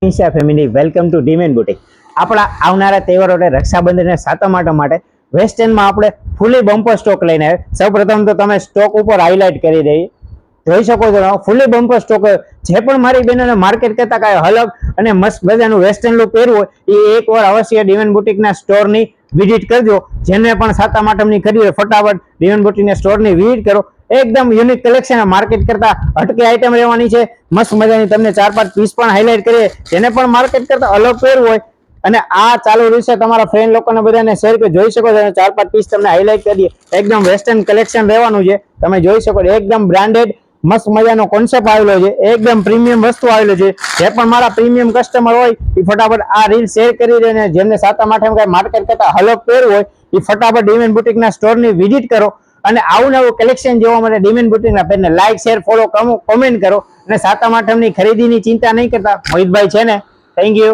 Isha family welcome to Deemen boutique. આપણા આવનારા તહેવારો એટલે રક્ષાબંધન અને સાતમ આઠમ માટે વેસ્ટર્નમાં આપણે ફૂલી બમ્પર સ્ટોક લઈને આવ્યા। સૌપ્રથમ તો તમે સ્ટોક ઉપર હાઇલાઇટ કરી દઈએ, જોઈ શકો છો ફૂલી બમ્પર સ્ટોક। જે પણ મારી બહેનોને માર્કેટ કરતા કાંઈ અલગ અને મસ્ત મજાનું વેસ્ટર્ન લુક પહેરવું હોય એ એકવાર અવશ્ય ડીમેન બુટીકના સ્ટોરની વિઝિટ કરજો। જેને પણ સાતમ આઠમની ખરીદી હોય ફટાફટ ડીમેન બુટીકના સ્ટોરની વિઝિટ કરો। એકદમ યુનિક કલેક્શન, માર્કેટ કરતા હટકે આઈટમ રહેવાની છે। મસ્ત મજાની તમને 4-5 પીસ પણ હાઇલાઇટ કરીએ, જેને પણ માર્કેટ કરતા અલગ પહેરવું હોય અને આ ચાલુ રહેશે તમારા ફ્રેન્ડ લોકોને બધાને શેર કરી જોઈ શકો છો। 4-5 પીસ તમને હાઇલાઇટ કરીએ, એકદમ વેસ્ટર્ન કલેક્શન રહેવાનું છે। તમે જોઈ શકો છો એકદમ બ્રાન્ડેડ મસ્ત મજાનો કોન્સેપ્ટ આવેલો છે, એકદમ પ્રીમિયમ વસ્તુ આવેલો છે। જે પણ મારા પ્રીમિયમ કસ્ટમર હોય એ ફટાફટ આ રીલ શેર કરી દે ને જેમને સાતમ આઠમ કઈ માર્કેટ કરતા અલગ પહેરવું હોય એ ફટાફટ ડીમેન બુટીકના સ્ટોરની વિઝિટ કરો અને આવું નવું કલેક્શન જોવા માટે ડીમેન બુટીકના પેજને લાઈક, શેર, ફોલો, કોમેન્ટ કરો અને સાતમ આઠમની ખરીદીની ચિંતા નહીં કરતા મોહિતભાઈ છે ને। Thank you.